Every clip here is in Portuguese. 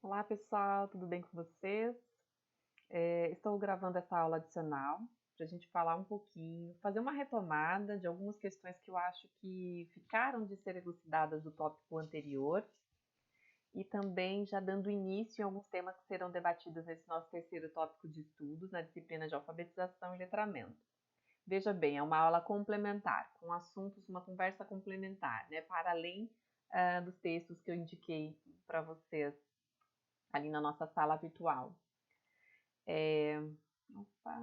Olá pessoal, tudo bem com vocês? Estou gravando essa aula adicional para a gente falar um pouquinho, fazer uma retomada de algumas questões que eu acho que ficaram de ser elucidadas do tópico anterior e também já dando início em alguns temas que serão debatidos nesse nosso terceiro tópico de estudos na disciplina de alfabetização e letramento. Veja bem, é uma aula complementar, com assuntos, uma conversa complementar, né, para além dos textos que eu indiquei para vocês ali na nossa sala virtual. Opa,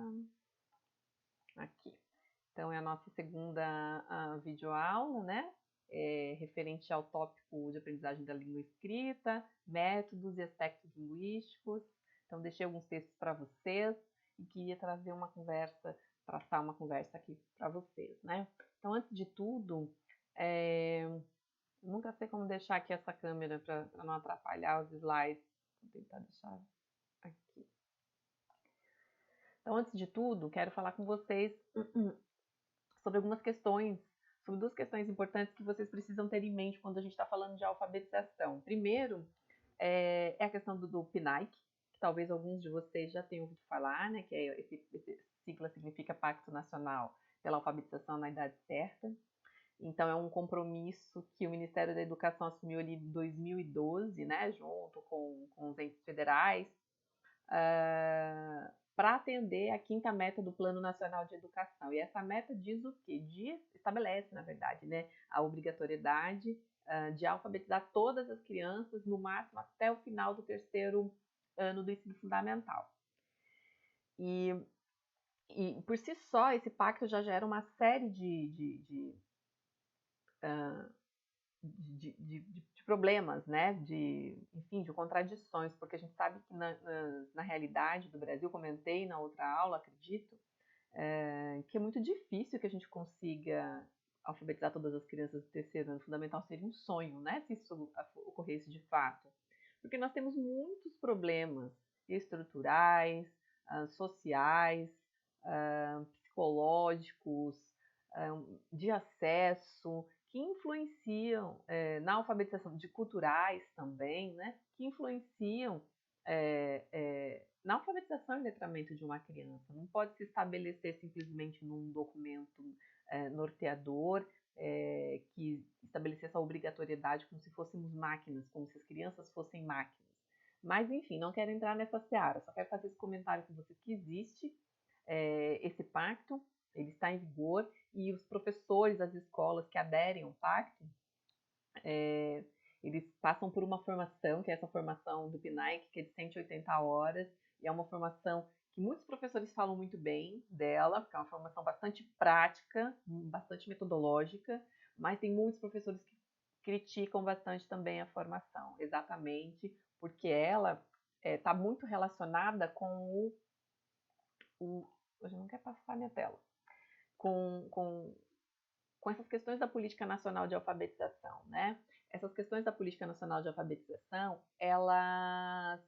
aqui. Então, é a nossa segunda videoaula, né? Referente ao tópico de aprendizagem da língua escrita, métodos e aspectos linguísticos. Então, deixei alguns textos para vocês e queria trazer uma conversa, traçar uma conversa aqui para vocês, né? Então, antes de tudo, nunca sei como deixar aqui essa câmera para não atrapalhar os slides. Vou tentar deixar aqui. Então, antes de tudo, quero falar com vocês sobre algumas questões, sobre duas questões importantes que vocês precisam ter em mente quando a gente está falando de alfabetização. Primeiro, é a questão do PNAEC, que talvez alguns de vocês já tenham ouvido falar, né, que esse sigla significa Pacto Nacional pela Alfabetização na Idade Certa. Então, é um compromisso que o Ministério da Educação assumiu ali em 2012, né, junto com os entes federais, para atender a quinta meta do Plano Nacional de Educação. E essa meta diz o quê? Estabelece, na verdade, né, a obrigatoriedade de alfabetizar todas as crianças, no máximo até o final do terceiro ano do ensino fundamental. E por si só, esse pacto já gera uma série de problemas, né? Enfim, de contradições, porque a gente sabe que na realidade do Brasil, comentei na outra aula, acredito, que é muito difícil que a gente consiga alfabetizar todas as crianças do terceiro ano fundamental. Seria um sonho, né? Se isso ocorresse de fato. Porque nós temos muitos problemas estruturais, sociais, psicológicos, de acesso, que influenciam na alfabetização, de culturais também, né, que influenciam na alfabetização e letramento de uma criança. Não pode se estabelecer simplesmente num documento norteador que estabelecesse essa obrigatoriedade como se fôssemos máquinas, como se as crianças fossem máquinas. Mas, enfim, não quero entrar nessa seara, só quero fazer esse comentário com vocês que existe esse pacto, ele está em vigor, e os professores das escolas que aderem ao pacto, eles passam por uma formação, que é essa formação do PNAEC, que é de 180 horas, e é uma formação que muitos professores falam muito bem dela, porque é uma formação bastante prática, bastante metodológica, mas tem muitos professores que criticam bastante também a formação, exatamente porque ela está muito relacionada com hoje não quer passar minha tela, com essas questões da Política Nacional de Alfabetização, né? Essas questões da Política Nacional de Alfabetização, elas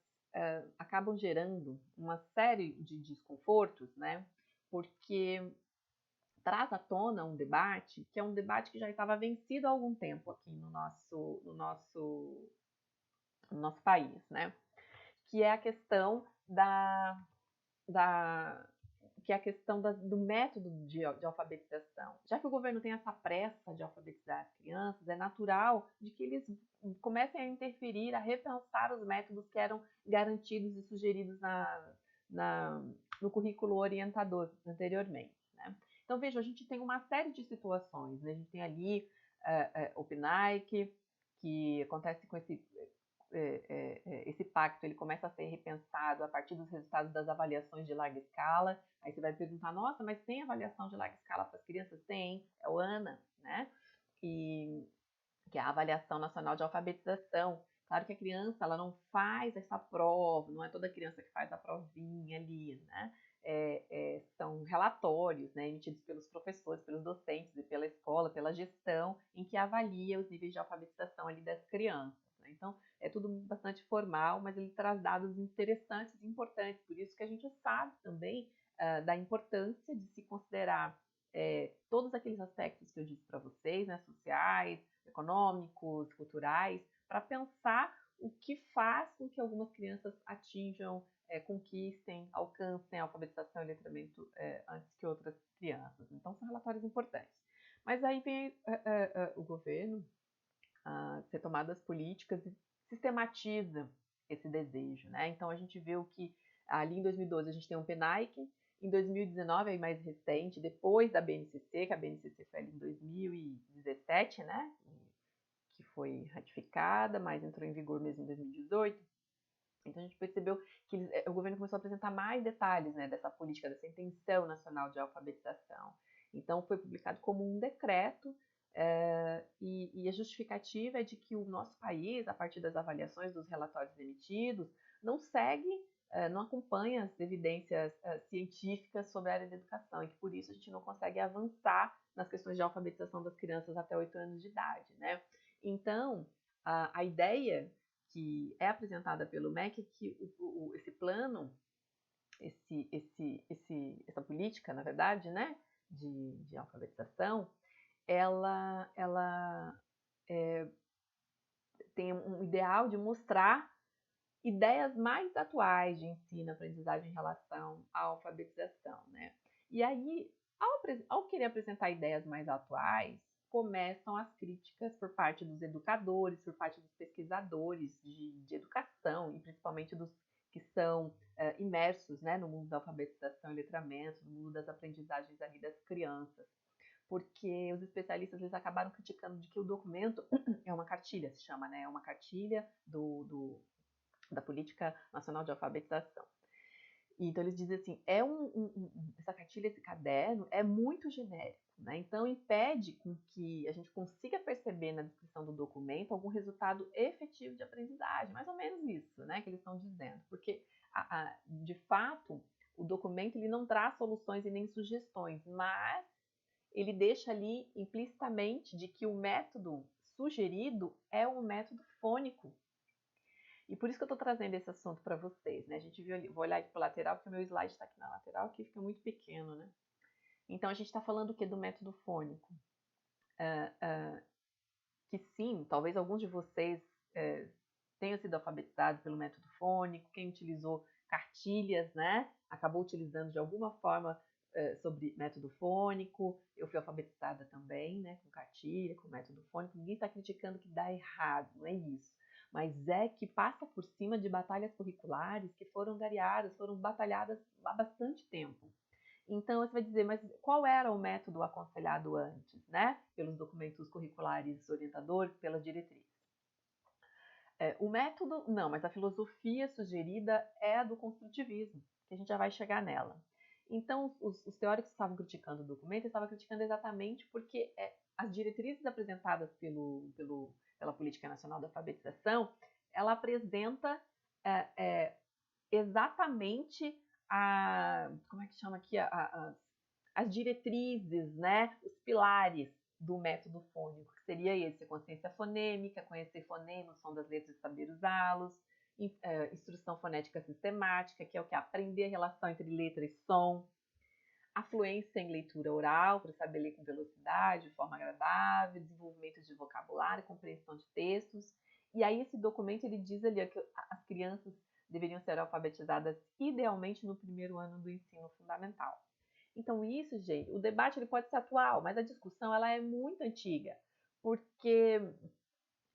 acabam gerando uma série de desconfortos, né? Porque traz à tona um debate que é um debate que já estava vencido há algum tempo aqui no nosso país, né? Que é a questão que é a questão do método de alfabetização. Já que o governo tem essa pressa de alfabetizar as crianças, é natural de que eles comecem a interferir, a repensar os métodos que eram garantidos e sugeridos no currículo orientador anteriormente, né? Então, veja, a gente tem uma série de situações, né? A gente tem ali o PNAEC, que acontece com esse pacto, ele começa a ser repensado a partir dos resultados das avaliações de larga escala. Aí você vai perguntar, nossa, mas tem avaliação de larga escala para as crianças? Tem, é o ANA, né? E que é a Avaliação Nacional de Alfabetização. Claro que a criança, ela não faz essa prova, não é toda criança que faz a provinha ali, né? São relatórios, né, emitidos pelos professores, pelos docentes e pela escola, pela gestão, em que avalia os níveis de alfabetização ali das crianças, né? Então, é tudo bastante formal, mas ele traz dados interessantes e importantes, por isso que a gente sabe também da importância de se considerar todos aqueles aspectos que eu disse para vocês, né, sociais, econômicos, culturais, para pensar o que faz com que algumas crianças atinjam, conquistem, alcancem a alfabetização e letramento antes que outras crianças. Então, são relatórios importantes. Mas aí vem o governo a ser tomadas políticas e sistematiza esse desejo, né? Então, a gente viu que ali em 2012 a gente tem um PNAEC, em 2019, aí mais recente, depois da BNCC, que a BNCC foi ali em 2017, né? Que foi ratificada, mas entrou em vigor mesmo em 2018. Então a gente percebeu que o governo começou a apresentar mais detalhes, né, dessa política, dessa intenção nacional de alfabetização. Então foi publicado como um decreto e a justificativa é de que o nosso país, a partir das avaliações dos relatórios emitidos, não segue, não acompanha as evidências científicas sobre a área da educação e que por isso a gente não consegue avançar nas questões de alfabetização das crianças até 8 anos de idade, né? Então, a ideia que é apresentada pelo MEC é que esse plano, essa política, na verdade, né, de alfabetização, ela tem um ideal de mostrar ideias mais atuais de ensino, aprendizagem em relação à alfabetização, né? E aí, ao querer apresentar ideias mais atuais, começam as críticas por parte dos educadores, por parte dos pesquisadores de educação, e principalmente dos que são imersos, né, no mundo da alfabetização e letramento, no mundo das aprendizagens ali das crianças. Porque os especialistas eles acabaram criticando de que o documento é uma cartilha, se chama, né? É uma cartilha da Política Nacional de Alfabetização. Então eles dizem assim, essa cartilha, esse caderno é muito genérico, né? Então impede com que a gente consiga perceber na descrição do documento algum resultado efetivo de aprendizagem, mais ou menos isso, né, que eles estão dizendo, porque de fato o documento ele não traz soluções e nem sugestões, mas ele deixa ali implicitamente de que o método sugerido é um método fônico. E por isso que eu estou trazendo esse assunto para vocês, né? A gente viu, vou olhar aqui para o lateral, porque o meu slide está aqui na lateral, que fica muito pequeno, né? Então, a gente está falando o que do método fônico? Que sim, talvez alguns de vocês tenham sido alfabetizados pelo método fônico, quem utilizou cartilhas, né? Acabou utilizando de alguma forma sobre método fônico. Eu fui alfabetizada também, né? Com cartilha, com método fônico. Ninguém está criticando que dá errado, não é isso. Mas é que passa por cima de batalhas curriculares que foram variadas, foram batalhadas há bastante tempo. Então, você vai dizer, mas qual era o método aconselhado antes, né? Pelos documentos curriculares orientadores, pelas diretrizes. O método, não, mas a filosofia sugerida é a do construtivismo, que a gente já vai chegar nela. Então, os teóricos que estavam criticando o documento estavam criticando exatamente porque as diretrizes apresentadas pela Política Nacional da Alfabetização, ela apresenta exatamente como é que chama aqui, as diretrizes, né, os pilares do método fônico, que seria esse, a consciência fonêmica, conhecer fonemas, som das letras e saber usá-los, instrução fonética sistemática, que é o que? Aprender a relação entre letra e som, a fluência em leitura oral, para saber ler com velocidade, de forma agradável, desenvolvimento de vocabulário, compreensão de textos. E aí esse documento ele diz ali que as crianças deveriam ser alfabetizadas idealmente no primeiro ano do ensino fundamental. Então isso, gente, o debate ele pode ser atual, mas a discussão ela é muito antiga, porque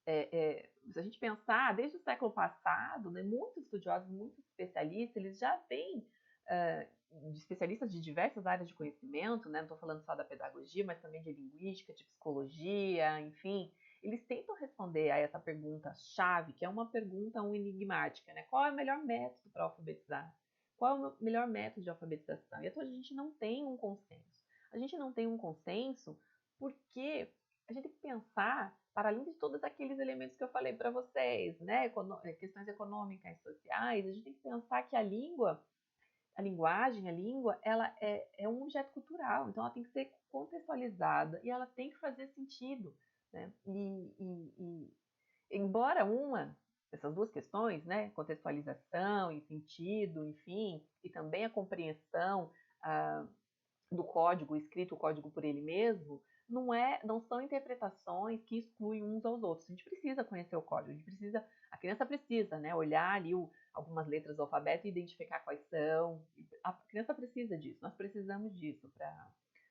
se a gente pensar, desde o século passado, né, muitos estudiosos, muitos especialistas, eles já vêm especialistas de diversas áreas de conhecimento, né, não estou falando só da pedagogia, mas também de linguística, de psicologia, enfim, eles tentam responder a essa pergunta-chave, que é uma pergunta enigmática, né? Qual é o melhor método para alfabetizar? Qual é o melhor método de alfabetização? E até hoje a gente não tem um consenso. A gente não tem um consenso porque a gente tem que pensar, para além de todos aqueles elementos que eu falei para vocês, né? Questões econômicas e sociais, a gente tem que pensar que a linguagem, a língua, ela é um objeto cultural, então ela tem que ser contextualizada e ela tem que fazer sentido, né? E embora essas duas questões, né, contextualização e sentido, enfim, e também a compreensão do código escrito, o código por ele mesmo, não são interpretações que excluem uns aos outros. A gente precisa conhecer o código, a criança precisa, né, olhar ali algumas letras do alfabeto e identificar quais são. A criança precisa disso, nós precisamos disso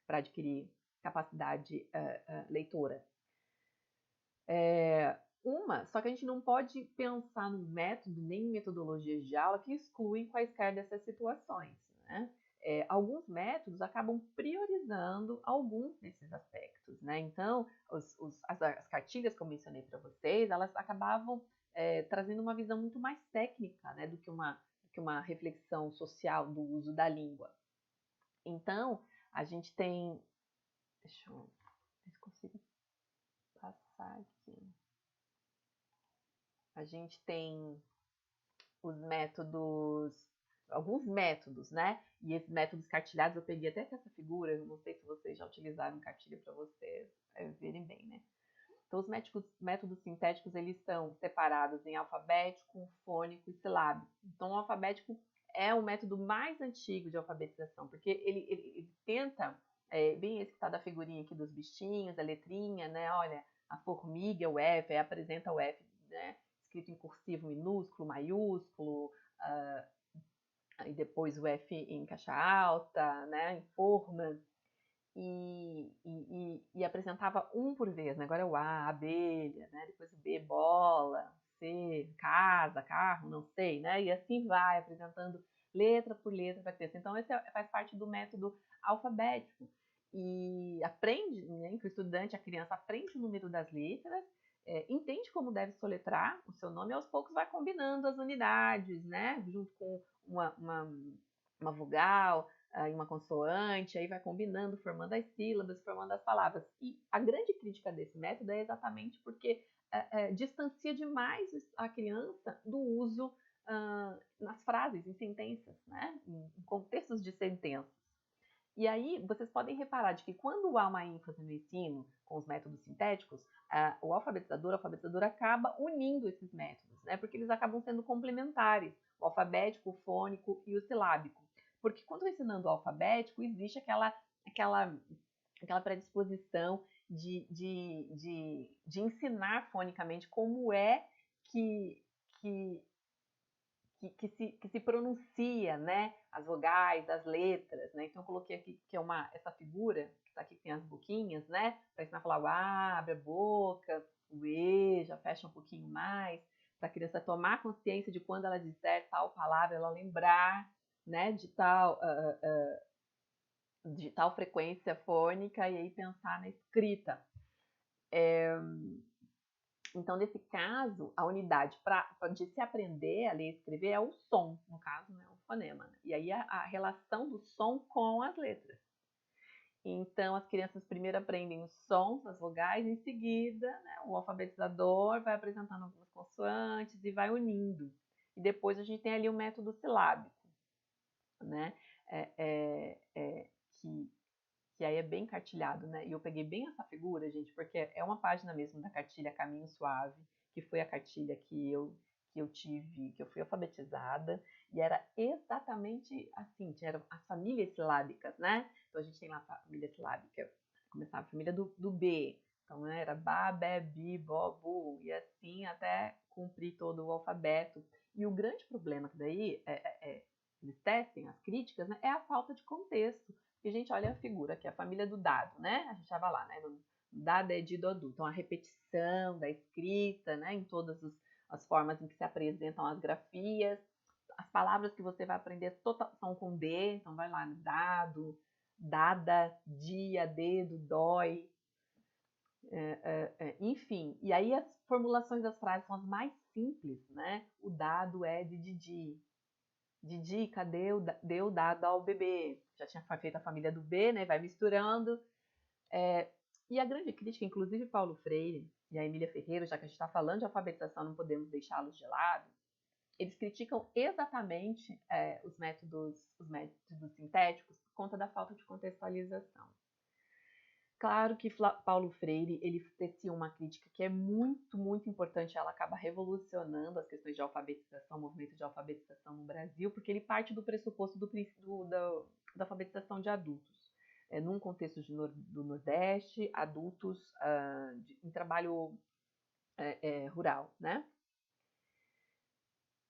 para adquirir capacidade leitora. Só que a gente não pode pensar num método nem em metodologias de aula que excluem quaisquer dessas situações, né? Alguns métodos acabam priorizando alguns desses aspectos, né? Então, as cartilhas que eu mencionei para vocês, elas acabavam trazendo uma visão muito mais técnica, né, do que uma reflexão social do uso da língua. Então, a gente tem... Deixa eu ver se consigo passar aqui. A gente tem alguns métodos, né? E esses métodos cartilhados, eu peguei até essa figura, eu não sei se vocês já utilizaram cartilha para vocês verem bem, né? Então, os métodos sintéticos, eles estão separados em alfabético, fônico e silábico. Então, o alfabético é o método mais antigo de alfabetização, porque ele tenta, bem esse que está da figurinha aqui dos bichinhos, a letrinha, né? Olha, a formiga, o F, apresenta o F, né? Escrito em cursivo minúsculo, maiúsculo, e depois o F em caixa alta, né? Em forma. E apresentava um por vez, né? Agora é o A, abelha, né? Depois o B, bola, C, casa, carro, não sei, né? E assim vai, apresentando letra por letra para a criança. Então, esse faz parte do método alfabético. E aprende, né, que o estudante, a criança, aprende o número das letras, entende como deve soletrar o seu nome, e aos poucos vai combinando as unidades, né? Junto com uma vogal, e uma consoante, aí vai combinando, formando as sílabas, formando as palavras. E a grande crítica desse método é exatamente porque distancia demais a criança do uso nas frases, em sentenças, né? Em contextos de sentenças. E aí, vocês podem reparar de que quando há uma ênfase no ensino com os métodos sintéticos, o alfabetizador, a alfabetizadora acaba unindo esses métodos, né? Porque eles acabam sendo complementares, o alfabético, o fônico e o silábico. Porque quando ensinando o alfabético, existe aquela predisposição de ensinar fonicamente como é que se pronuncia, né, as vogais, as letras, né? Então eu coloquei aqui que é essa figura que está aqui que tem as boquinhas, né, para ensinar a falar o A, abre a boca, o E, já fecha um pouquinho mais, para a criança tomar consciência de quando ela disser tal palavra, ela lembrar, né, de tal frequência fônica e aí pensar na escrita. Então, nesse caso, a unidade de se aprender a ler e escrever é o som, no caso, né, o fonema. Né? E aí a relação do som com as letras. Então, as crianças primeiro aprendem os sons, as vogais, em seguida, né, o alfabetizador vai apresentando algumas consoantes e vai unindo. E depois a gente tem ali o método silábico, né, que aí é bem cartilhado, né? E eu peguei bem essa figura, gente, porque é uma página mesmo da cartilha Caminho Suave, que foi a cartilha que eu tive, que eu fui alfabetizada, e era exatamente assim, tinha as famílias silábicas, né? Então a gente tem lá a família silábica, começava a família do B, então né, era Ba, Bé, Bi, Bó, Bu, e assim até cumprir todo o alfabeto. E o grande problema que daí eles testem, as críticas, né, é a falta de contexto. E a gente olha a figura, que é a família do dado, né? A gente estava lá, né? Dado é de Dodu. Então, a repetição da escrita, né? Em todas as formas em que se apresentam as grafias. As palavras que você vai aprender são com D. Então, vai lá, dado, dada, dia, dedo, dói. Enfim, e aí as formulações das frases são as mais simples, né? O dado é de Didi. Didi, cadê deu dado ao bebê? Já tinha feito a família do B, né? Vai misturando. E a grande crítica, inclusive Paulo Freire e a Emília Ferreira, já que a gente está falando de alfabetização, não podemos deixá-los de lado, eles criticam exatamente os métodos sintéticos por conta da falta de contextualização. Claro que Paulo Freire, ele tecia uma crítica que é muito, muito importante, ela acaba revolucionando as questões de alfabetização, o movimento de alfabetização no Brasil, porque ele parte do pressuposto da alfabetização de adultos. num contexto do Nordeste, adultos em trabalho rural, né?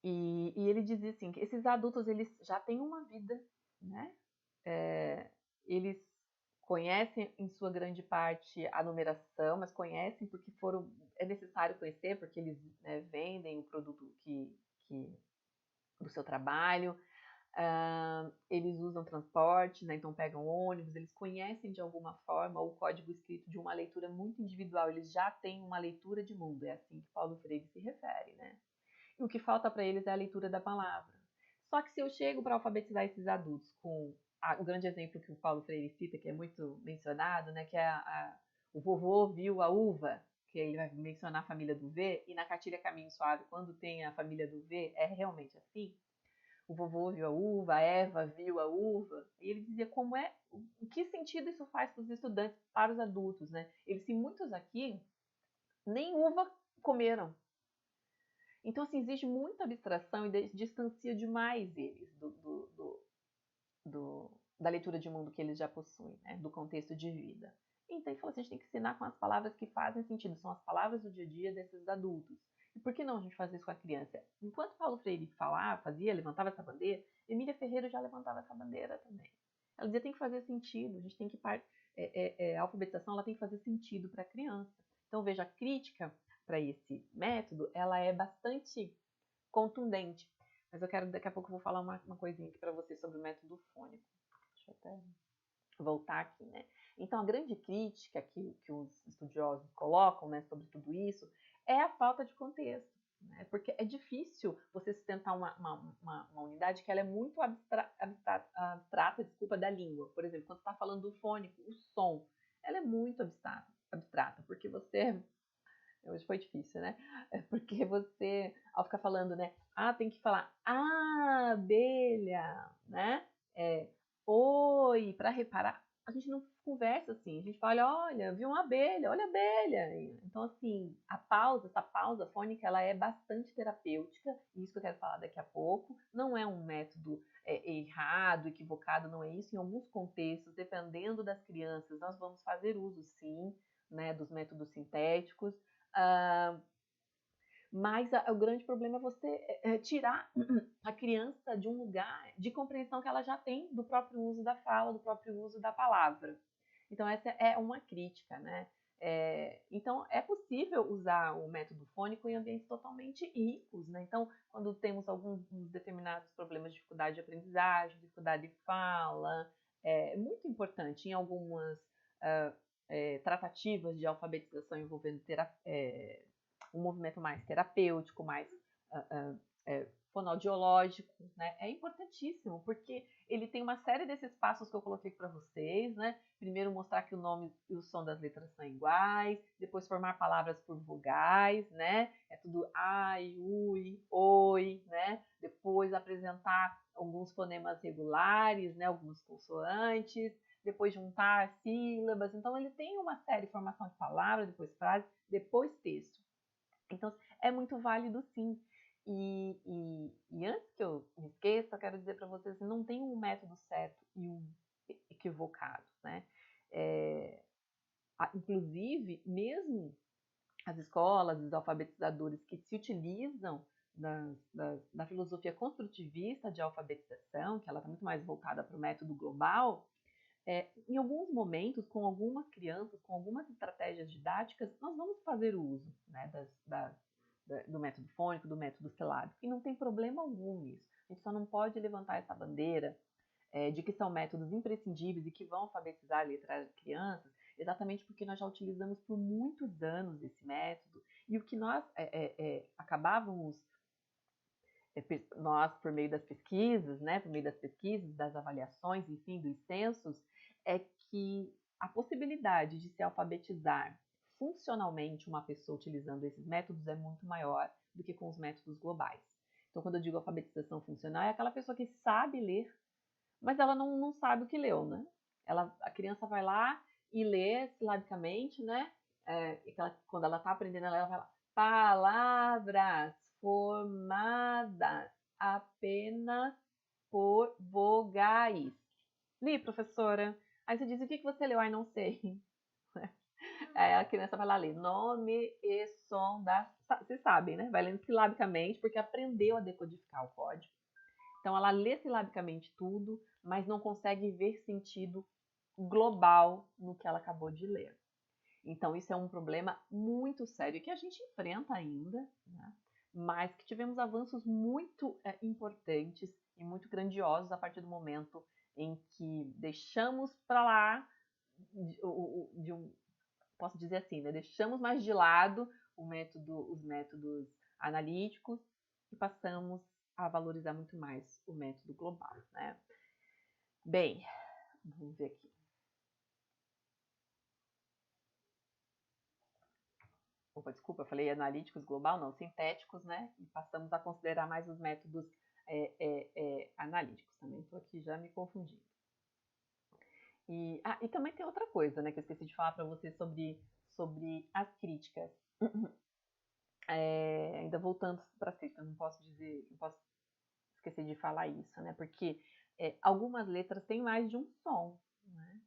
E ele dizia assim, que esses adultos, eles já têm uma vida, né? Eles conhecem, em sua grande parte, a numeração, mas conhecem porque é necessário conhecer, porque eles vendem o produto do seu trabalho, eles usam transporte, né? Então pegam ônibus, eles conhecem de alguma forma o código escrito de uma leitura muito individual, eles já têm uma leitura de mundo, é assim que Paulo Freire se refere, né? E o que falta para eles é a leitura da palavra. Só que se eu chego para alfabetizar esses adultos com o grande exemplo que o Paulo Freire cita, que é muito mencionado, né, que é o vovô viu a uva, que ele vai mencionar a família do V, e na cartilha Caminho Suave, quando tem a família do V, é realmente assim. O vovô viu a uva, a Eva viu a uva, e ele dizia o que sentido isso faz para os estudantes, para os adultos, né? Se muitos aqui nem uva comeram. Então, assim, existe muita abstração e distancia demais eles da leitura de mundo que eles já possuem, né? Do contexto de vida. Então, ele falou assim, a gente tem que ensinar com as palavras que fazem sentido, são as palavras do dia a dia desses adultos. E por que não a gente fazer isso com a criança? Enquanto Paulo Freire levantava essa bandeira, Emília Ferreira já levantava essa bandeira também. Ela dizia, tem que fazer sentido, a gente tem que a alfabetização ela tem que fazer sentido para a criança. Então, veja, a crítica para esse método, ela é bastante contundente. Mas daqui a pouco eu vou falar uma coisinha aqui para você sobre o método fônico. Deixa eu até voltar aqui, né? Então, a grande crítica que os estudiosos colocam, né, sobre tudo isso é a falta de contexto, né? Porque é difícil você sustentar uma unidade que ela é muito abstrata, desculpa, da língua. Por exemplo, quando você está falando do fônico, o som, ela é muito abstrata, porque você... Hoje foi difícil, né? Porque você, ao ficar falando, né? Tem que falar abelha, né? Oi, para reparar. A gente não conversa assim. A gente fala, olha, viu uma abelha, olha a abelha. Então, assim, essa pausa fônica, ela é bastante terapêutica. Isso que eu quero falar daqui a pouco. Não é um método errado, equivocado, não é isso. Em alguns contextos, dependendo das crianças, nós vamos fazer uso, sim, né, dos métodos sintéticos. Mas o grande problema é você tirar a criança de um lugar de compreensão que ela já tem do próprio uso da fala, do próprio uso da palavra. Então, essa é uma crítica, né? Então, é possível usar o método fônico em ambientes totalmente ricos, né? Então, quando temos alguns determinados problemas de dificuldade de aprendizagem, dificuldade de fala, é muito importante em algumas tratativas de alfabetização envolvendo um movimento mais terapêutico, mais fonoaudiológico, né? É importantíssimo, porque ele tem uma série desses passos que eu coloquei para vocês, né? Primeiro mostrar que o nome e o som das letras são iguais, depois formar palavras por vogais, né? É tudo ai, ui, oi, né? Depois apresentar alguns fonemas regulares, né? Algumas consoantes, depois juntar sílabas. Então, ele tem uma série de formação de palavras, depois frase, depois texto. Então, é muito válido, sim. E antes que eu me esqueça, eu quero dizer para vocês que não tem um método certo e um equivocado, né? Inclusive, mesmo as escolas, os alfabetizadores que se utilizam da filosofia construtivista de alfabetização, que ela está muito mais voltada para o método global, em alguns momentos, com algumas crianças, com algumas estratégias didáticas, nós vamos fazer uso, né, do método fônico, do método silábico, e não tem problema algum nisso. A gente só não pode levantar essa bandeira de que são métodos imprescindíveis e que vão alfabetizar a letra de crianças, exatamente porque nós já utilizamos por muitos anos esse método, e o que nós acabávamos, nós, por meio das pesquisas, né, por meio das pesquisas, das avaliações, enfim, dos censos, é que a possibilidade de se alfabetizar funcionalmente uma pessoa utilizando esses métodos é muito maior do que com os métodos globais. Então, quando eu digo alfabetização funcional, é aquela pessoa que sabe ler, mas ela não sabe o que leu, né? A criança vai lá e lê silabicamente, né? Quando ela está aprendendo, ela vai lá, palavras formadas apenas por vogais. Li, professora, Aí você diz, o que você leu? Ai, não sei. Aí a criança vai lá ler nome e som da... Vocês sabem, né? Vai lendo silabicamente, porque aprendeu a decodificar o código. Então, ela lê silabicamente tudo, mas não consegue ver sentido global no que ela acabou de ler. Então, isso é um problema muito sério que a gente enfrenta ainda, né? Mas que tivemos avanços muito importantes e muito grandiosos a partir do momento em que deixamos para lá posso dizer assim, né? Deixamos mais de lado os métodos analíticos e passamos a valorizar muito mais o método global, né? Bem, vamos ver aqui. Opa, desculpa, eu falei analíticos global, não, sintéticos, né? E passamos a considerar mais os métodos analíticos. Também estou aqui já me confundindo. E também tem outra coisa, né, que eu esqueci de falar para você sobre as críticas. Ainda voltando para as críticas, não posso esquecer de falar isso, né? Porque algumas letras têm mais de um som, né?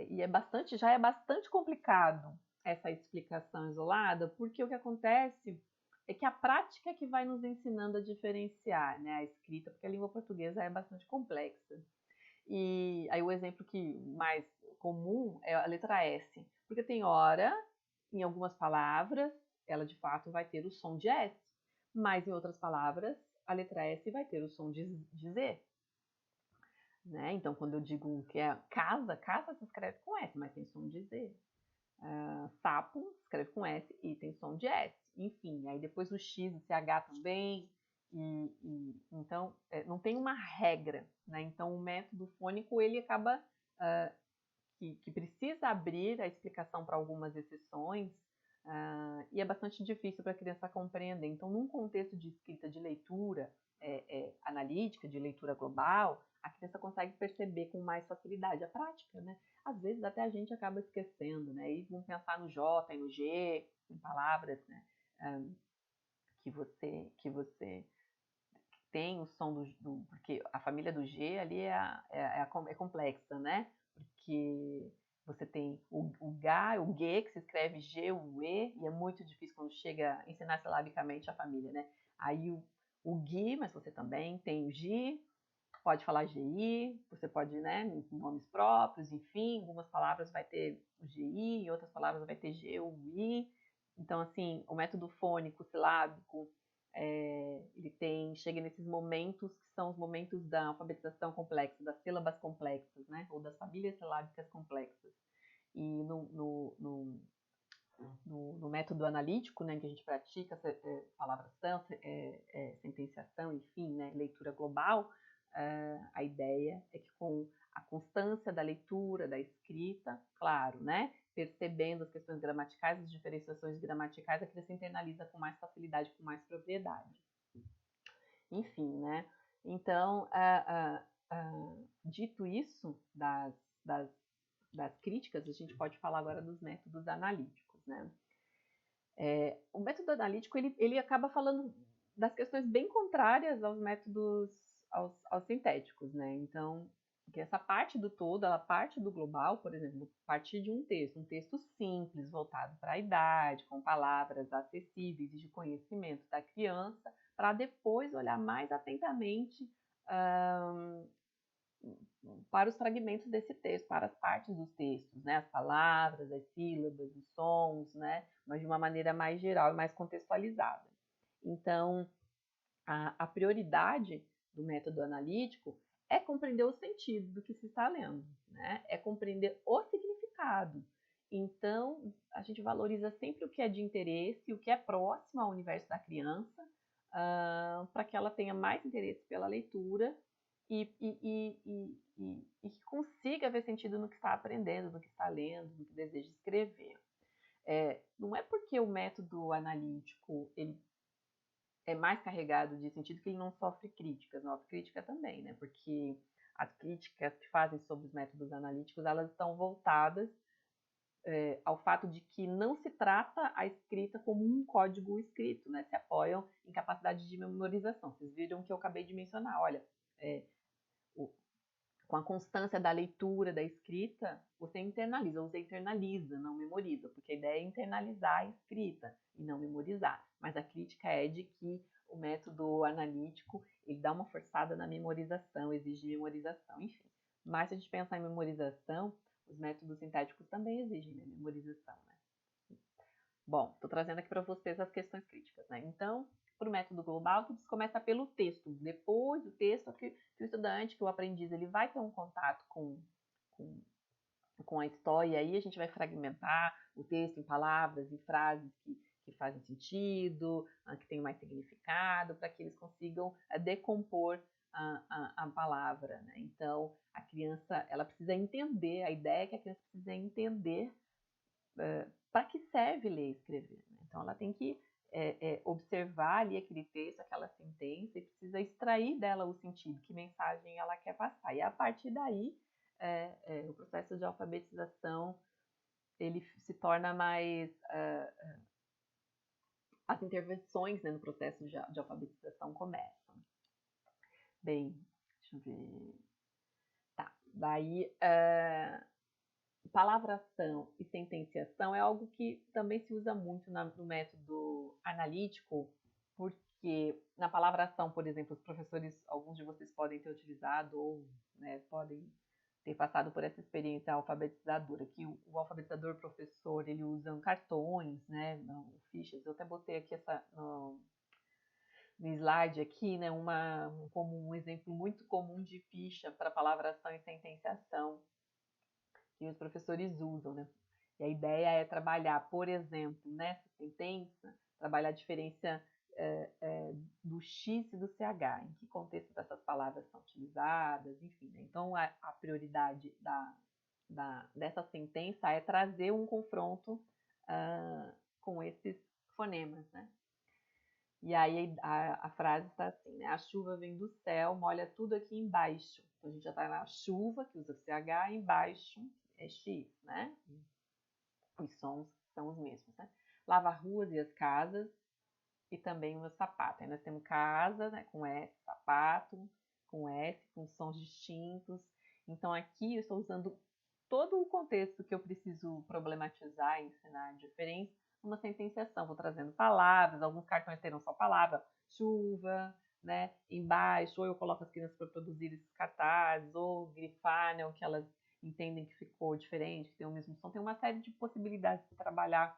E já é bastante complicado essa explicação isolada, porque o que acontece é que a prática é que vai nos ensinando a diferenciar, né, a escrita, porque a língua portuguesa é bastante complexa. E aí o exemplo que mais comum é a letra S, porque tem hora, em algumas palavras, ela de fato vai ter o som de S, mas em outras palavras, a letra S vai ter o som de Z. Né? Então, quando eu digo que é casa, casa se escreve com S, mas tem som de Z. Sapo escreve com S e tem som de S. Enfim, aí depois o X e o CH também. Então, não tem uma regra. Né? Então, o método fônico, ele acaba que precisa abrir a explicação para algumas exceções, e é bastante difícil para a criança compreender. Então, num contexto de escrita de leitura analítica, de leitura global, a criança consegue perceber com mais facilidade a prática, né? Às vezes até a gente acaba esquecendo, né? E vamos pensar no J e no G, em palavras, né? Que você tem o som porque a família do G ali é complexa, né? Porque você tem o G, o G, que se escreve G, o E, e é muito difícil quando chega a ensinar silabicamente a família, né? Aí o GI, mas você também tem o GI, pode falar GI, você pode, né, nomes próprios, enfim, algumas palavras vai ter o GI, em outras palavras vai ter G ou I. Então, assim, o método fônico, silábico, ele chega nesses momentos que são os momentos da alfabetização complexa, das sílabas complexas, né, ou das famílias silábicas complexas. E no método analítico, né, que a gente pratica palavração, sentenciação, enfim, né, leitura global, a ideia é que com a constância da leitura, da escrita, claro, né, percebendo as questões gramaticais, as diferenciações gramaticais, a criança internaliza com mais facilidade, com mais propriedade. Enfim, né, então, dito isso das críticas, a gente pode falar agora dos métodos analíticos, né. O método analítico, ele acaba falando das questões bem contrárias aos métodos, aos sintéticos, né? Então, que essa parte do todo, ela parte do global, por exemplo, partir de um texto simples, voltado para a idade, com palavras acessíveis e de conhecimento da criança, para depois olhar mais atentamente para os fragmentos desse texto, para as partes dos textos, né? As palavras, as sílabas, os sons, né? Mas de uma maneira mais geral e mais contextualizada. Então, a prioridade do método analítico é compreender o sentido do que se está lendo, né? É compreender o significado. Então, a gente valoriza sempre o que é de interesse, o que é próximo ao universo da criança, para que ela tenha mais interesse pela leitura e que consiga ver sentido no que está aprendendo, no que está lendo, no que deseja escrever. Não é porque o método analítico ele é mais carregado de sentido que ele não sofre críticas, não sofre crítica também, né? Porque as críticas que fazem sobre os métodos analíticos, elas estão voltadas ao fato de que não se trata a escrita como um código escrito, né? Se apoiam em capacidade de memorização. Vocês viram que eu acabei de mencionar, olha, com a constância da leitura, da escrita, você internaliza, não memoriza, porque a ideia é internalizar a escrita e não memorizar. Mas a crítica é de que o método analítico, ele dá uma forçada na memorização, exige memorização, enfim. Mas se a gente pensar em memorização, os métodos sintéticos também exigem, né, memorização, né? Bom, estou trazendo aqui para vocês as questões críticas, né? Então, para o método global, tudo começa pelo texto. Depois do texto, que o estudante, que o aprendiz, ele vai ter um contato com a história, e aí a gente vai fragmentar o texto em palavras, em frases que fazem sentido, que tenham mais significado, para que eles consigam decompor a palavra, né? Então, a criança, ela precisa entender, a ideia é que a criança precisa entender para que serve ler e escrever, né? Então, ela tem que observar ali aquele texto, aquela sentença, e precisa extrair dela o sentido, que mensagem ela quer passar. E a partir daí, o processo de alfabetização ele se torna mais... as intervenções, né, no processo de alfabetização começam. Bem, deixa eu ver... Tá, daí... palavração e sentenciação é algo que também se usa muito no método analítico, porque na palavração, por exemplo, os professores, alguns de vocês podem ter utilizado ou, né, podem ter passado por essa experiência alfabetizadora, que o alfabetizador professor, ele usa cartões, né, fichas. Eu até botei aqui no slide aqui, né, um exemplo muito comum de ficha para palavração e sentenciação que os professores usam, né? E a ideia é trabalhar, por exemplo, nessa sentença, trabalhar a diferença do X e do CH, em que contexto essas palavras são utilizadas, enfim. Né? Então, a prioridade dessa sentença é trazer um confronto com esses fonemas, né? E aí a frase está assim, né? A chuva vem do céu, molha tudo aqui embaixo. Então, a gente já está na chuva, que usa CH, embaixo é X, né? Os sons são os mesmos, né? Lava as ruas e as casas e também o sapato. Aí nós temos casa, né, com S, sapato, com S, com sons distintos. Então, aqui eu estou usando todo o contexto que eu preciso problematizar e ensinar diferente numa sentenciação. Vou trazendo palavras, alguns cartões terão só palavra, chuva, né, embaixo, ou eu coloco as crianças para produzir esses cartazes, ou grifar, né, o que elas entendem que ficou diferente, que tem o mesmo som. Tem uma série de possibilidades de trabalhar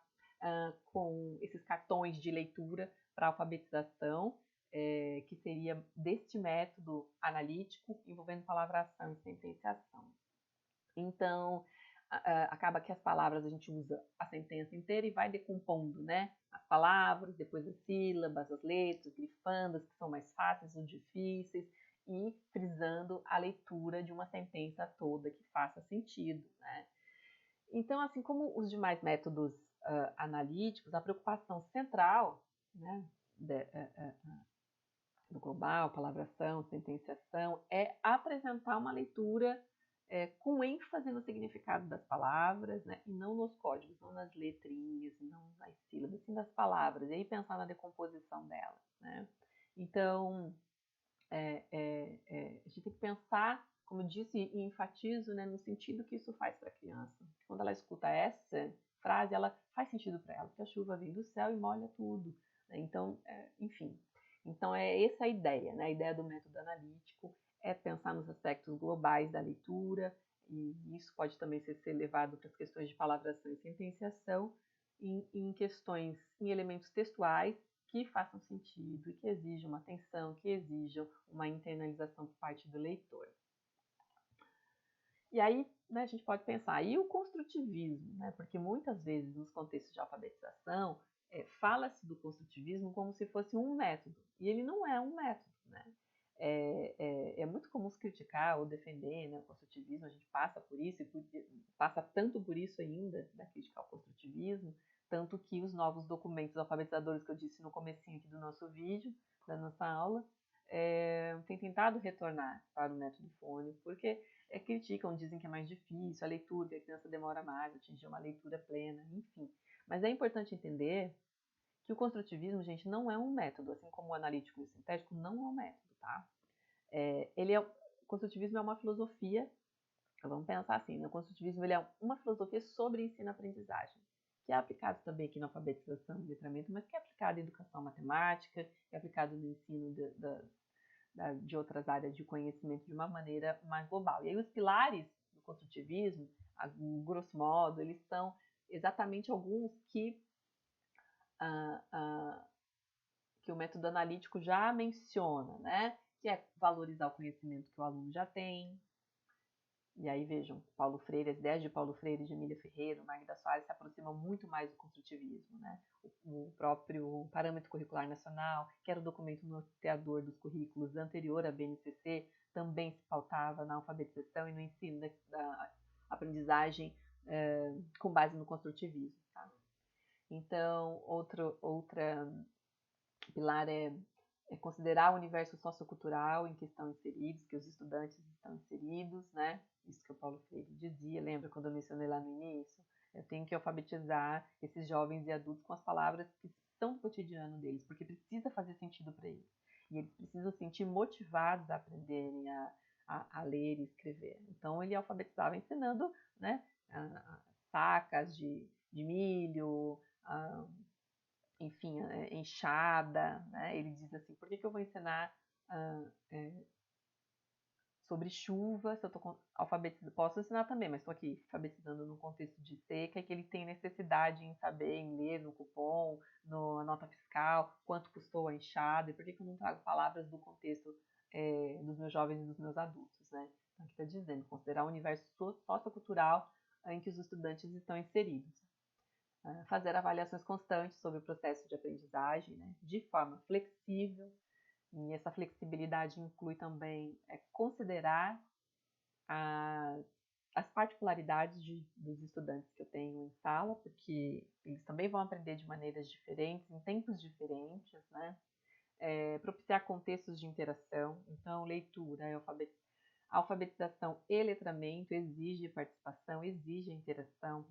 com esses cartões de leitura para alfabetização, que seria deste método analítico envolvendo palavração e sentenciação. Então, acaba que as palavras a gente usa a sentença inteira e vai decompondo, né? As palavras, depois as sílabas, as letras, grifando as que são mais fáceis ou difíceis e frisando a leitura de uma sentença toda que faça sentido, né? Então, assim como os demais métodos analíticos, a preocupação central, né, do global, palavração, sentenciação, é apresentar uma leitura com ênfase no significado das palavras, né, e não nos códigos, não nas letrinhas, não nas sílabas, sim nas palavras, e aí pensar na decomposição delas, né? Então, a gente tem que pensar, como eu disse e enfatizo, né, no sentido que isso faz para a criança. Quando ela escuta essa frase, ela faz sentido para ela, porque a chuva vem do céu e molha tudo, né? Então, enfim. Então, é essa a ideia, né? A ideia do método analítico é pensar nos aspectos globais da leitura, e isso pode também ser levado para as questões de palavração e sentenciação, em questões, em elementos textuais, que façam sentido e que exijam uma atenção, que exijam uma internalização por parte do leitor. E aí, né, a gente pode pensar, e o construtivismo, né? Porque muitas vezes nos contextos de alfabetização, fala-se do construtivismo como se fosse um método, e ele não é um método, né? É muito comum se criticar ou defender, né, o construtivismo, a gente passa por isso, passa tanto por isso ainda, da crítica ao construtivismo, tanto que os novos documentos alfabetizadores que eu disse no comecinho aqui do nosso vídeo, da nossa aula, têm tentado retornar para o método fônico, porque criticam, dizem que é mais difícil, a leitura, que a criança demora mais a atingir uma leitura plena, enfim. Mas é importante entender que o construtivismo, gente, não é um método, assim como o analítico e o sintético não é um método, tá? construtivismo é uma filosofia, vamos pensar assim, né? O construtivismo ele é uma filosofia sobre ensino-aprendizagem, que é aplicado também aqui na alfabetização e letramento, mas que é aplicado em educação matemática, que é aplicado no ensino de outras áreas de conhecimento de uma maneira mais global. E aí os pilares do construtivismo, a grosso modo, eles são exatamente alguns que o método analítico já menciona, né? Que é valorizar o conhecimento que o aluno já tem. E aí vejam, Paulo Freire, as ideias de Paulo Freire, de Emília Ferreira, Magda Soares se aproximam muito mais do construtivismo, né? O próprio Parâmetro Curricular Nacional, que era o documento norteador dos currículos anterior à BNCC, também se pautava na alfabetização e no ensino da aprendizagem com base no construtivismo. Tá? Então, outra pilar é considerar o universo sociocultural em que estão inseridos, que os estudantes estão inseridos, né? Isso que o Paulo Freire dizia, lembra quando eu mencionei lá no início? Eu tenho que alfabetizar esses jovens e adultos com as palavras que são do cotidiano deles, porque precisa fazer sentido para eles. E eles precisam se sentir motivados a aprenderem a ler e escrever. Então, ele alfabetizava ensinando, né, sacas de milho, enfim, enxada, né? Ele diz assim, por que eu vou ensinar sobre chuva, se eu estou alfabetizando, posso ensinar também, mas estou aqui alfabetizando no contexto de seca, e que ele tem necessidade em saber, em ler no cupom, na nota fiscal, quanto custou a enxada, e por que eu não trago palavras do contexto dos meus jovens e dos meus adultos, né? Então, aqui está dizendo, considerar o universo sociocultural em que os estudantes estão inseridos. Fazer avaliações constantes sobre o processo de aprendizagem, né, de forma flexível, e essa flexibilidade inclui também considerar as particularidades dos estudantes que eu tenho em sala, porque eles também vão aprender de maneiras diferentes, em tempos diferentes, né? Propiciar contextos de interação, então leitura, alfabetização e letramento exige participação, exige interação,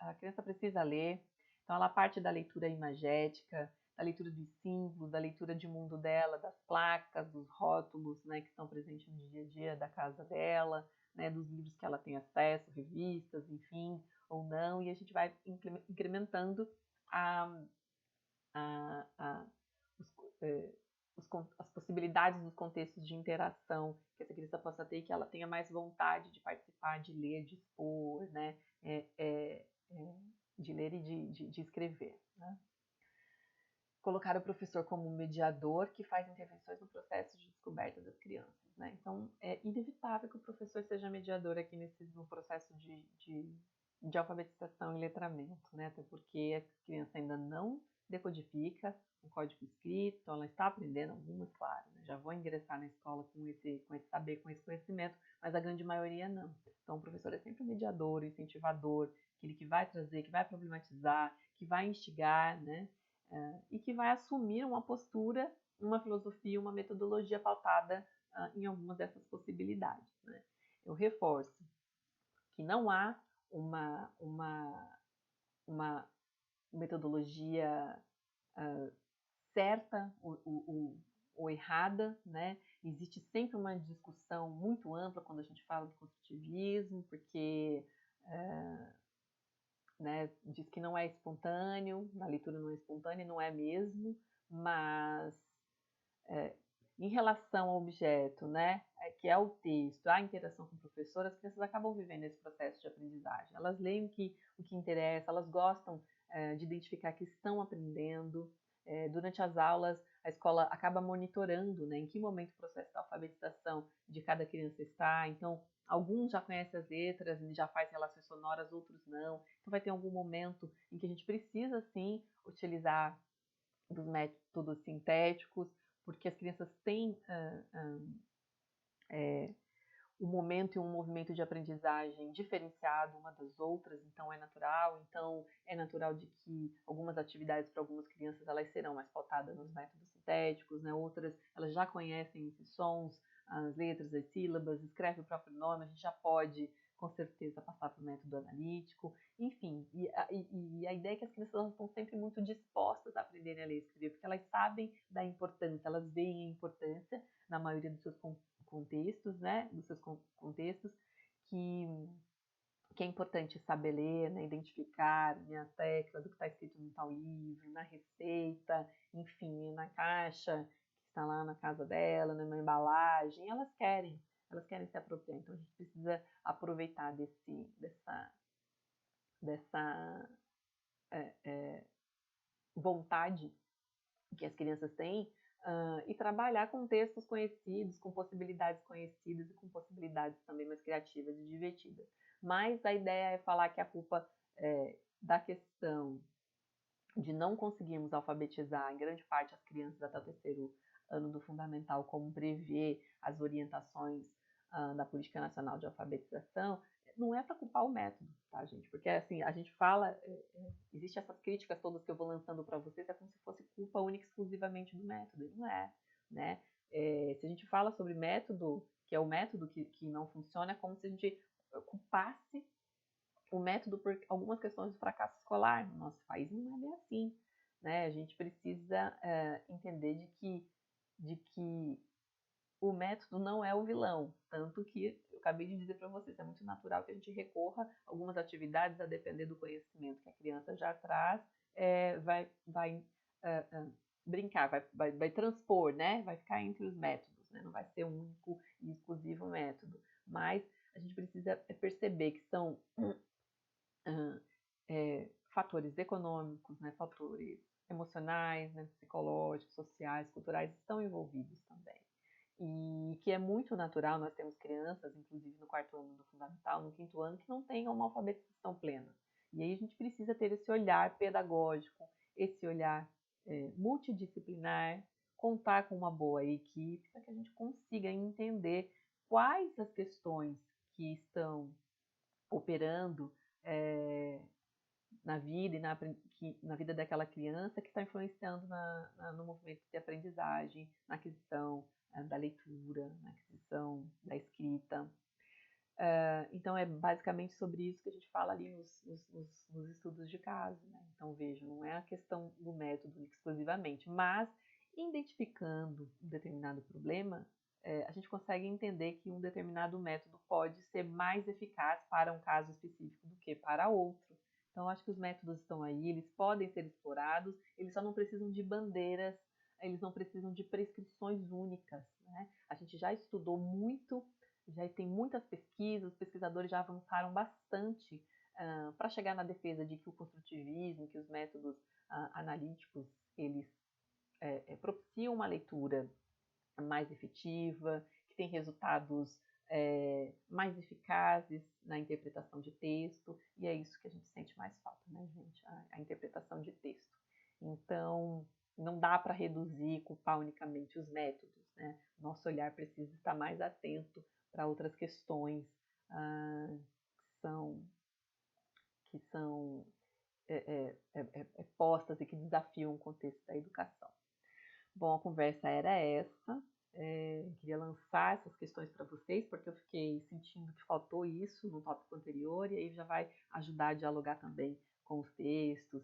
a criança precisa ler, então ela parte da leitura imagética, da leitura dos símbolos, da leitura de mundo dela, das placas, dos rótulos, né, que estão presentes no dia a dia da casa dela, né, dos livros que ela tem acesso, revistas, enfim, ou não, e a gente vai incrementando as possibilidades dos contextos de interação que essa criança possa ter, que ela tenha mais vontade de participar, de ler, de expor, né, de ler e de escrever. Né? Colocar o professor como mediador que faz intervenções no processo de descoberta das crianças. Né? Então, é inevitável que o professor seja mediador aqui no processo de alfabetização e letramento, né? Até porque a criança ainda não decodifica o código escrito, então ela está aprendendo algumas, claro, né? Já vão ingressar na escola com esse saber, com esse conhecimento, mas a grande maioria não. Então, o professor é sempre o mediador, o incentivador, aquele que vai trazer, que vai problematizar, que vai instigar, né? E que vai assumir uma postura, uma filosofia, uma metodologia pautada em algumas dessas possibilidades. Né? Eu reforço que não há uma metodologia certa ou errada, né? Existe sempre uma discussão muito ampla quando a gente fala do construtivismo, porque né, diz que não é espontâneo, na leitura não é espontânea, não é mesmo, mas em relação ao objeto, né, que é o texto, a interação com o professor, as crianças acabam vivendo esse processo de aprendizagem. Elas leem o que interessa, elas gostam de identificar que estão aprendendo. Durante as aulas, a escola acaba monitorando, né, em que momento o processo da alfabetização de cada criança está. Então, alguns já conhecem as letras e já fazem relações sonoras, outros não. Então, vai ter algum momento em que a gente precisa, sim, utilizar dos métodos sintéticos, porque as crianças têm um momento e um movimento de aprendizagem diferenciado uma das outras, então é natural de que algumas atividades para algumas crianças elas serão mais pautadas nos métodos sintéticos, né? Outras elas já conhecem esses sons, as letras, as sílabas, escreve o próprio nome, a gente já pode com certeza passar para o método analítico, enfim, e a ideia é que as crianças estão sempre muito dispostas a aprenderem a ler e escrever, porque elas sabem da importância, elas veem a importância na maioria dos seus contextos, né, dos seus contextos, que é importante saber ler, né, identificar a tecla do que está escrito no tal livro, na receita, enfim, na caixa que está lá na casa dela, numa embalagem, elas querem se apropriar. Então a gente precisa aproveitar dessa vontade que as crianças têm e trabalhar com textos conhecidos, com possibilidades conhecidas e com possibilidades também mais criativas e divertidas. Mas a ideia é falar que a culpa da questão de não conseguirmos alfabetizar em grande parte as crianças até o terceiro ano do fundamental, como prevê as orientações da Política Nacional de Alfabetização, não é para culpar o método, tá, gente? Porque, assim, a gente fala, existe essas críticas todas que eu vou lançando para vocês, é como se fosse culpa única e exclusivamente do método, e não é, né? Se a gente fala sobre método, que é o método que não funciona, é como se a gente culpasse o método por algumas questões de fracasso escolar. No nosso país não é bem assim, né? A gente precisa entender de que o método não é o vilão, tanto que eu acabei de dizer para vocês, é muito natural que a gente recorra a algumas atividades a depender do conhecimento que a criança já traz, vai brincar, vai transpor, né? Vai ficar entre os métodos, né? Não vai ser um único e exclusivo método, mas a gente precisa perceber que são fatores econômicos, né? Fatores emocionais, né? Psicológicos, sociais, culturais estão envolvidos também. E que é muito natural, nós temos crianças, inclusive no 4º ano do fundamental, no 5º ano, que não têm uma alfabetização plena. E aí a gente precisa ter esse olhar pedagógico, esse olhar multidisciplinar, contar com uma boa equipe, para que a gente consiga entender quais as questões que estão operando na vida e na vida daquela criança que está influenciando no movimento de aprendizagem, na aquisição da leitura, na aquisição da escrita. Então, é basicamente sobre isso que a gente fala ali nos estudos de caso, né? Então, vejam, não é a questão do método exclusivamente, mas identificando um determinado problema, a gente consegue entender que um determinado método pode ser mais eficaz para um caso específico do que para outro. Então, acho que os métodos estão aí, eles podem ser explorados, eles só não precisam de bandeiras, eles não precisam de prescrições únicas, né? A gente já estudou muito, já tem muitas pesquisas, os pesquisadores já avançaram bastante para chegar na defesa de que o construtivismo, que os métodos analíticos, eles propiciam uma leitura mais efetiva, que tem resultados mais eficazes na interpretação de texto, e é isso que a gente sente mais falta, né, gente? A interpretação de texto. Então, não dá para reduzir e culpar unicamente os métodos, né? Nosso olhar precisa estar mais atento para outras questões que são postas e que desafiam o contexto da educação. Bom, a conversa era essa. Queria lançar essas questões para vocês, porque eu fiquei sentindo que faltou isso no tópico anterior, e aí já vai ajudar a dialogar também com os textos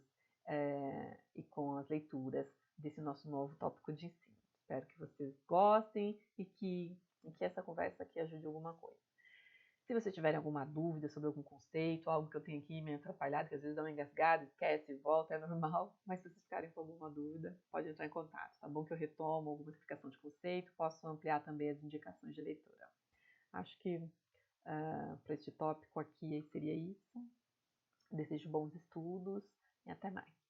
e com as leituras desse nosso novo tópico de ensino. Espero que vocês gostem e que essa conversa aqui ajude alguma coisa. Se vocês tiverem alguma dúvida sobre algum conceito, algo que eu tenho aqui me atrapalhado, que às vezes dá uma engasgada, esquece, volta, é normal, mas se vocês ficarem com alguma dúvida, pode entrar em contato, tá bom? Que eu retomo alguma explicação de conceito, posso ampliar também as indicações de leitura. Acho que para este tópico aqui seria isso. Desejo bons estudos e até mais.